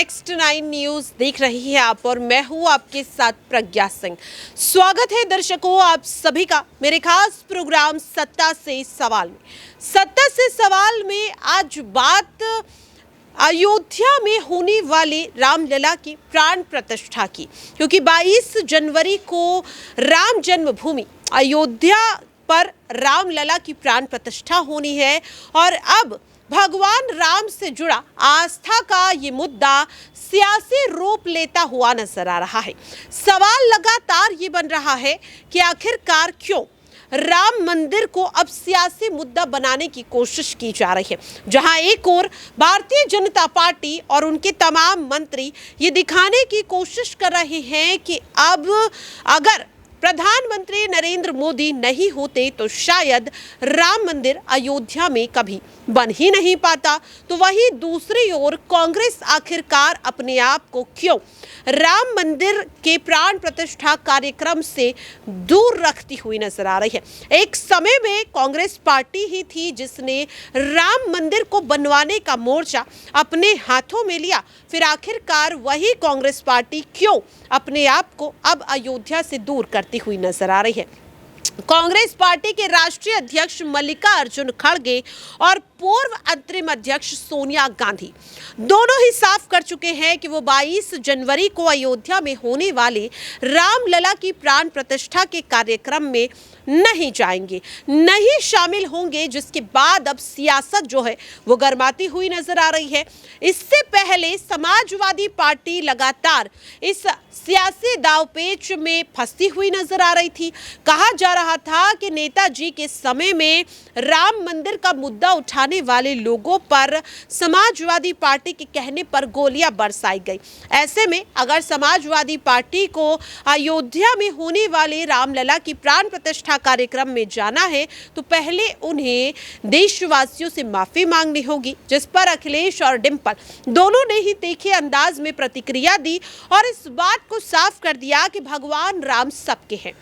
Next 9 news देख रही है आप और मैं हूं आपके साथ प्रज्ञा सिंह। स्वागत है दर्शकों आप सभी का मेरे खास प्रोग्राम सत्ता से सवाल में। सत्ता से सवाल में आज बात अयोध्या में होने वाले रामलला की प्राण प्रतिष्ठा की, क्योंकि 22 जनवरी को राम जन्मभूमि अयोध्या पर रामलला की प्राण प्रतिष्ठा होनी है और अब भगवान राम से जुड़ा आस्था का ये मुद्दा सियासी रूप लेता हुआ नजर आ रहा है। सवाल लगातार ये बन रहा है कि आखिरकार क्यों राम मंदिर को अब सियासी मुद्दा बनाने की कोशिश की जा रही है, जहां एक ओर भारतीय जनता पार्टी और उनके तमाम मंत्री ये दिखाने की कोशिश कर रहे हैं कि अब अगर प्रधानमंत्री नरेंद्र मोदी नहीं होते तो शायद राम मंदिर अयोध्या में कभी बन ही नहीं पाता, तो वहीं दूसरी ओर कांग्रेस आखिरकार अपने आप को क्यों राम मंदिर के प्राण प्रतिष्ठा कार्यक्रम से दूर रखती हुई नजर आ रही है। एक समय में कांग्रेस पार्टी ही थी जिसने राम मंदिर को बनवाने का मोर्चा अपने हाथों में लिया, फिर आखिरकार वही कांग्रेस पार्टी क्यों अपने आप को अब अयोध्या से दूर करती हुई नजर आ रही है। कांग्रेस पार्टी के राष्ट्रीय अध्यक्ष मल्लिकार्जुन खड़गे और पूर्व अंतरिम अध्यक्ष सोनिया गांधी दोनों ही साफ कर चुके हैं कि वो 22 जनवरी को अयोध्या में होने वाले रामलला की प्राण प्रतिष्ठा के कार्यक्रम में नहीं जाएंगे, नहीं शामिल होंगे, जिसके बाद अब सियासत जो है वो गरमाती हुई नजर आ रही है। इससे पहले समाजवादी पार्टी लगातार इस सियासी दांवपेच में फंसी हुई नजर आ रही थी। कहा जा रहा था कि नेताजी के समय में राम मंदिर का मुद्दा उठाने वाले लोगों पर समाजवादी पार्टी के कहने पर गोलियां बरसाई गई। ऐसे में अगर समाजवादी पार्टी को अयोध्या में होने वाले रामलला की प्राण प्रतिष्ठा कार्यक्रम में जाना है तो पहले उन्हें देशवासियों से माफी मांगनी होगी, जिस पर अखिलेश और डिंपल दोनों ने ही तीखे अंदाज में प्रतिक्रिया दी और इस बात को साफ कर दिया कि भगवान राम सबके हैं,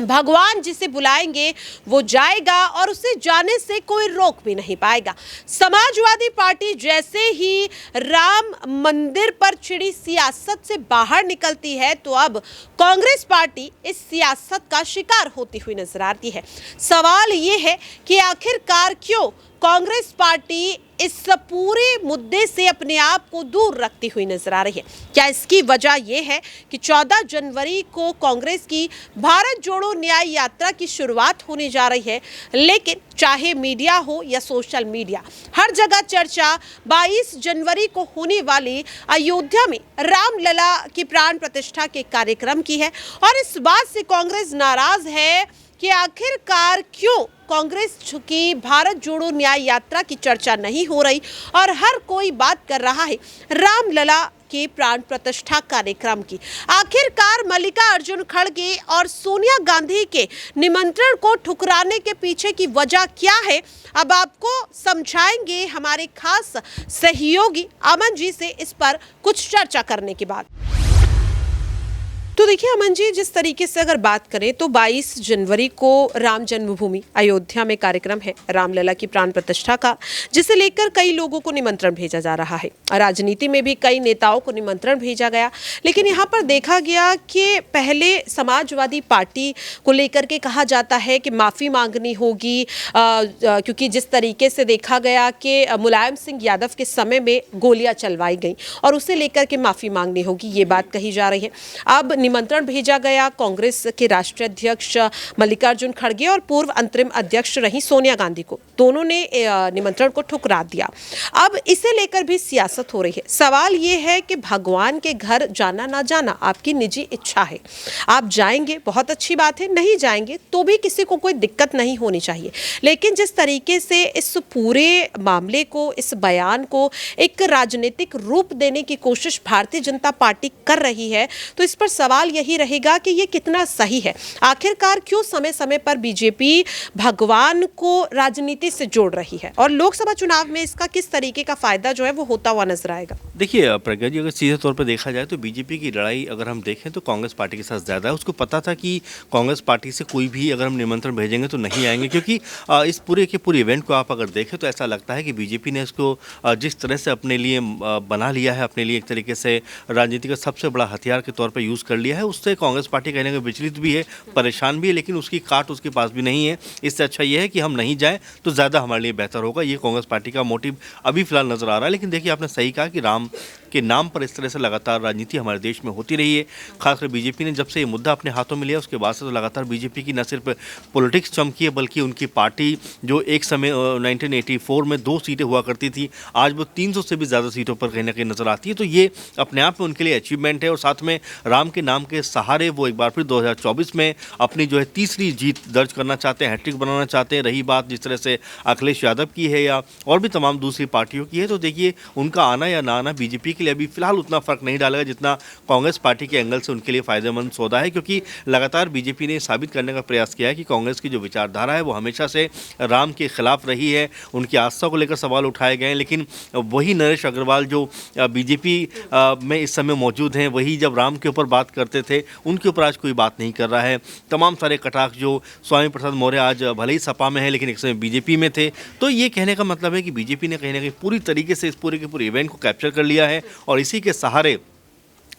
भगवान जिसे बुलाएंगे वो जाएगा और उसे जाने से कोई रोक भी नहीं पाएगा। समाजवादी पार्टी जैसे ही राम मंदिर पर छिड़ी सियासत से बाहर निकलती है तो अब कांग्रेस पार्टी इस सियासत का शिकार होती हुई नजर आती है। सवाल ये है कि आखिरकार क्यों कांग्रेस पार्टी इस पूरे मुद्दे से अपने आप को दूर रखती हुई नजर आ रही है। क्या इसकी वजह यह है कि 14 जनवरी को कांग्रेस की भारत जोड़ो न्याय यात्रा की शुरुआत होने जा रही है, लेकिन चाहे मीडिया हो या सोशल मीडिया, हर जगह चर्चा 22 जनवरी को होने वाली अयोध्या में रामलला की प्राण प्रतिष्ठा के कार्यक्रम की है और इस बात से कांग्रेस नाराज है कि आखिरकार क्यों कांग्रेस की भारत जोड़ो न्याय यात्रा की चर्चा नहीं हो रही और हर कोई बात कर रहा है रामलला के प्राण प्रतिष्ठा कार्यक्रम की। आखिरकार मल्लिकार्जुन खड़गे और सोनिया गांधी के निमंत्रण को ठुकराने के पीछे की वजह क्या है, अब आपको समझाएंगे हमारे खास सहयोगी अमन जी से इस पर कुछ चर्चा करने के बाद। तो देखिए अमन जी, जिस तरीके से अगर बात करें तो 22 जनवरी को राम जन्मभूमि अयोध्या में कार्यक्रम है रामलला की प्राण प्रतिष्ठा का, जिसे लेकर कई लोगों को निमंत्रण भेजा जा रहा है। राजनीति में भी कई नेताओं को निमंत्रण भेजा गया, लेकिन यहाँ पर देखा गया कि पहले समाजवादी पार्टी को लेकर के कहा जाता है कि माफ़ी मांगनी होगी, क्योंकि जिस तरीके से देखा गया कि मुलायम सिंह यादव के समय में गोलियाँ चलवाई गई और उसे लेकर के माफ़ी मांगनी होगी, ये बात कही जा रही है। अब निमंत्रण भेजा गया कांग्रेस के राष्ट्रीय अध्यक्ष मल्लिकार्जुन खड़गे और पूर्व अंतरिम अध्यक्ष रही सोनिया गांधी को, दोनों ने निमंत्रण को ठुकरा दिया। अब इसे लेकर भी सियासत हो रही है। सवाल ये है कि भगवान के घर जाना ना जाना आपकी निजी इच्छा है, आप जाएंगे बहुत अच्छी बात है, नहीं जाएंगे तो भी किसी को कोई दिक्कत नहीं होनी चाहिए, लेकिन जिस तरीके से इस पूरे मामले को, इस बयान को एक राजनीतिक रूप देने की कोशिश भारतीय जनता पार्टी कर रही है तो इस पर सवाल सवाल यही रहेगा कि ये कितना सही है। आखिरकार क्यों समय समय पर बीजेपी भगवान को राजनीति से जोड़ रही है और लोकसभा चुनाव में इसका किस तरीके का फायदा जो है वो होता हुआ नजर आएगा? देखिए प्रज्ञा जी, अगर सीधे तौर पर देखा जाए तो बीजेपी की लड़ाई अगर हम देखें तो कांग्रेस पार्टी के साथ ज़्यादा है। उसको पता था कि कांग्रेस पार्टी से कोई भी अगर हम निमंत्रण भेजेंगे तो नहीं आएंगे, क्योंकि इस पूरे के पूरे इवेंट को आप अगर देखें तो ऐसा लगता है कि बीजेपी ने इसको जिस तरह से अपने लिए बना लिया है, अपने लिए एक तरीके से राजनीति का सबसे बड़ा हथियार के तौर पर यूज़ कर लिया है। उससे कांग्रेस पार्टी कहने का विचलित भी है, परेशान भी है, लेकिन उसकी काट उसके पास भी नहीं है। इससे अच्छा ये है कि हम नहीं जाएँ तो ज़्यादा हमारे लिए बेहतर होगा। ये कांग्रेस पार्टी का मोटिव अभी फिलहाल नज़र आ रहा है। लेकिन देखिए, आपने सही कहा कि राम के नाम पर इस तरह से लगातार राजनीति हमारे देश में होती रही है। खासकर बीजेपी ने जब से ये मुद्दा अपने हाथों में लिया उसके बाद से तो लगातार बीजेपी की न सिर्फ पॉलिटिक्स चमकी है, बल्कि उनकी पार्टी जो एक समय 1984 में 2 सीटें हुआ करती थी, आज वो 300 से भी ज़्यादा सीटों पर कहीं ना कहीं नजर आती है। तो ये अपने आप में उनके लिए अचीवमेंट है। और साथ में राम के नाम के सहारे वो एक बार फिर 2024 में अपनी जो है तीसरी जीत दर्ज करना चाहते हैं, हैट्रिक बनाना चाहते हैं। रही बात जिस तरह से अखिलेश यादव की है या और भी तमाम दूसरी पार्टियों की है, तो देखिए उनका आना या ना आना बीजेपी के लिए अभी फिलहाल उतना फर्क नहीं डालेगा जितना कांग्रेस पार्टी के एंगल से उनके लिए फायदेमंद सौदा है। क्योंकि लगातार बीजेपी ने साबित करने का प्रयास किया है कि कांग्रेस की जो विचारधारा है वो हमेशा से राम के खिलाफ रही है। उनकी आस्था को लेकर सवाल उठाए गए हैं, लेकिन वही नरेश अग्रवाल जो बीजेपी में इस समय मौजूद हैं, वही जब राम के ऊपर बात करते थे उनके ऊपर आज कोई बात नहीं कर रहा है। तमाम सारे कटाक्ष जो स्वामी प्रसाद मौर्य आज भले ही सपा में है लेकिन एक समय बीजेपी में थे, तो ये कहने का मतलब है कि बीजेपी ने कहीं ना कहीं पूरी तरीके से इस पूरे के पूरे इवेंट को कैप्चर कर लिया है। और इसी के सहारे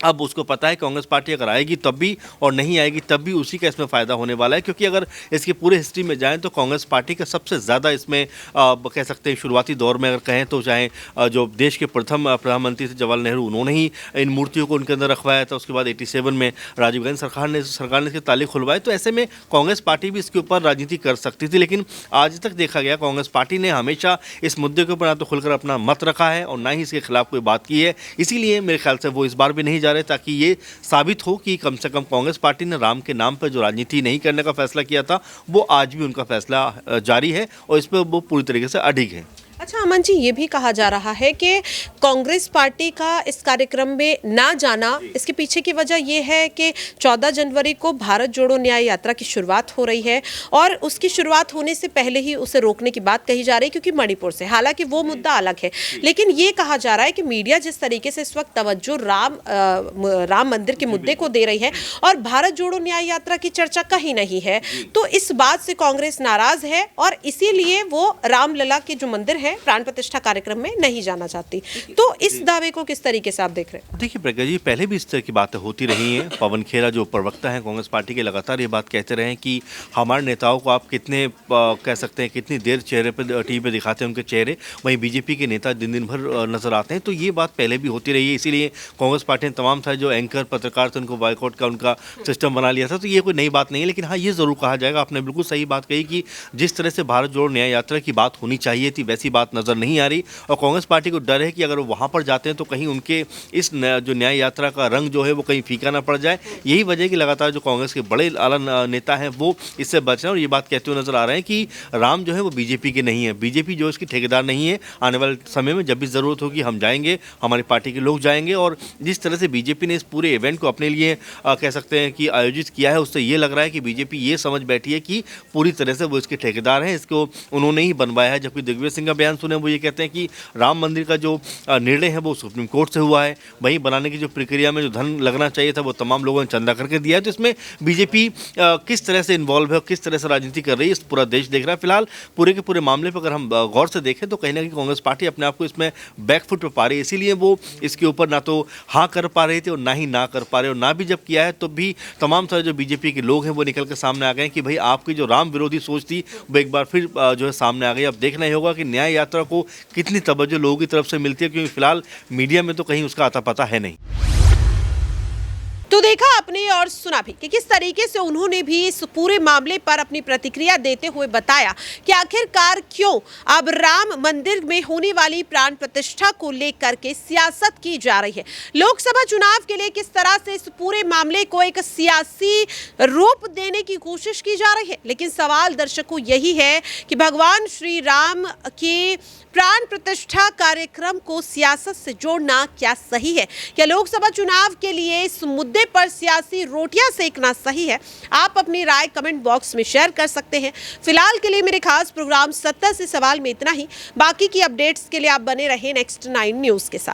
अब उसको पता है कांग्रेस पार्टी अगर आएगी तब भी और नहीं आएगी तब भी उसी का इसमें फ़ायदा होने वाला है। क्योंकि अगर इसकी पूरे हिस्ट्री में जाएं तो कांग्रेस पार्टी का सबसे ज़्यादा इसमें कह सकते हैं शुरुआती दौर में अगर कहें तो चाहे जो देश के प्रथम प्रधानमंत्री थे जवाहरलाल नेहरू, उन्होंने ही इन मूर्तियों को उनके अंदर रखवाया था। उसके बाद 87 में राजीव गांधी सरकार ने इसके ताले खुलवाए। तो ऐसे में कांग्रेस पार्टी भी इसके ऊपर राजनीति कर सकती थी, लेकिन आज तक देखा गया कांग्रेस पार्टी ने हमेशा इस मुद्दे के ऊपर ना तो खुलकर अपना मत रखा है और ना ही इसके खिलाफ कोई बात की है। इसीलिए मेरे ख्याल से वो इस बार भी नहीं जा रहे, ताकि ये साबित हो कि कम से कम कांग्रेस पार्टी ने राम के नाम पर जो राजनीति नहीं करने का फैसला किया था वो आज भी उनका फैसला जारी है और इस पर वो पूरी तरीके से अडिग है। अच्छा अमन जी, ये भी कहा जा रहा है कि कांग्रेस पार्टी का इस कार्यक्रम में ना जाना, इसके पीछे की वजह यह है कि 14 जनवरी को भारत जोड़ो न्याय यात्रा की शुरुआत हो रही है और उसकी शुरुआत होने से पहले ही उसे रोकने की बात कही जा रही है क्योंकि मणिपुर से, हालांकि वो मुद्दा अलग है। लेकिन ये कहा जा रहा है कि मीडिया जिस तरीके से इस वक्त तवज्जो राम मंदिर के मुद्दे को दे रही है और भारत जोड़ो न्याय यात्रा की चर्चा कहीं नहीं है, तो इस बात से कांग्रेस नाराज है और इसीलिए वो रामलला के जो मंदिर है प्राण प्रतिष्ठा कार्यक्रम में नहीं जाना चाहती। तो इस दावे को किस तरीके से आप देख रहे हैं? देखिए प्रज्ञा जी, पहले भी इस तरह की बातें होती रही हैं। पवन खेरा जो प्रवक्ता हैं कांग्रेस पार्टी के, लगातार ये बात कहते रहे हैं कि हमारे नेताओं को आप कितने कह सकते हैं कितनी देर चेहरे पर टीवी पे दिखाते हैं उनके चेहरे, वहीं बीजेपी के नेता दिन दिन भर नजर आते हैं। तो ये बात पहले भी होती रही है, इसीलिए कांग्रेस पार्टी ने तमाम सारे जो एंकर पत्रकार थे उनको बॉयकॉट का उनका सिस्टम बना लिया था। तो ये कोई नई बात नहीं है, लेकिन हाँ ये ज़रूर कहा जाएगा, आपने बिल्कुल सही बात कही कि जिस तरह से भारत जोड़ो न्याय यात्रा की बात होनी चाहिए थी वैसी बात नजर नहीं आ रही। और कांग्रेस पार्टी को डर है कि अगर वो वहाँ पर जाते हैं तो कहीं उनके इस जो न्याय यात्रा का रंग जो है वो कहीं फीका ना पड़ जाए। यही वजह है कि लगातार जो कांग्रेस के बड़े आला नेता हैं वो इससे बच रहे हैं और ये बात कहते हुए नजर आ रहे हैं कि राम जो है वो बीजेपी के नहीं है, बीजेपी जो इसकी ठेकेदार नहीं है। आने वाले समय में जब भी ज़रूरत होगी हम जाएंगे, हमारी पार्टी के लोग जाएंगे। और जिस तरह से बीजेपी ने इस पूरे इवेंट को अपने लिए कह सकते हैं कि आयोजित किया है, उससे ये लग रहा है कि बीजेपी ये समझ बैठी है कि पूरी तरह से वो इसके ठेकेदार हैं, इसको उन्होंने ही बनवाया है। जबकि दिग्विजय सिंह का बयान सुने वो ये कहते हैं कि राम मंदिर का जो निर्णय है वो सुप्रीम कोर्ट से हुआ है, वहीं बनाने की जो प्रक्रिया में जो धन लगना चाहिए था वो तमाम लोगों ने चंदा करके दिया है। तो इसमें बीजेपी किस तरह से इन्वॉल्व है और किस तरह से राजनीति कर रही है इस पूरा देश देख रहा है। फिलहाल पूरे के पूरे मामले पर अगर हम गौर से देखें तो कहीं ना कहीं कांग्रेस पार्टी अपने आप को इसमें बैकफुट पर पा रही है, इसीलिए वो इसके ऊपर ना तो हाँ कर पा रहे थे और ना ही ना कर पा रहे, और ना भी जब किया है तो भी तमाम सारे जो बीजेपी के लोग हैं वो निकल के सामने आ गए कि भाई आपकी जो राम विरोधी सोच थी वो एक बार फिर जो है सामने आ गई। अब देखना ही होगा कि न्याय यात्रा को कितनी तवज्जो लोगों की तरफ से मिलती है, क्योंकि फिलहाल मीडिया में तो कहीं उसका आता पता है नहीं। तो देखा आपने और सुना भी कि किस तरीके से उन्होंने भी इस पूरे मामले पर अपनी प्रतिक्रिया देते हुए बताया कि आखिरकार क्यों अब राम मंदिर में होने वाली प्राण प्रतिष्ठा को लेकर के सियासत की जा रही है, लोकसभा चुनाव के लिए किस तरह से इस पूरे मामले को एक सियासी रूप देने की कोशिश की जा रही है। लेकिन सवाल दर्शकों यही है कि भगवान श्री राम के प्राण प्रतिष्ठा कार्यक्रम को सियासत से जोड़ना क्या सही है? क्या लोकसभा चुनाव के लिए इस मुद्दे चूल्हे पर सियासी रोटियां सेकना सही है? आप अपनी राय कमेंट बॉक्स में शेयर कर सकते हैं। फिलहाल के लिए मेरे खास प्रोग्राम 70 से सवाल में इतना ही। बाकी की अपडेट्स के लिए आप बने रहे नेक्स्ट 9 न्यूज़ के साथ।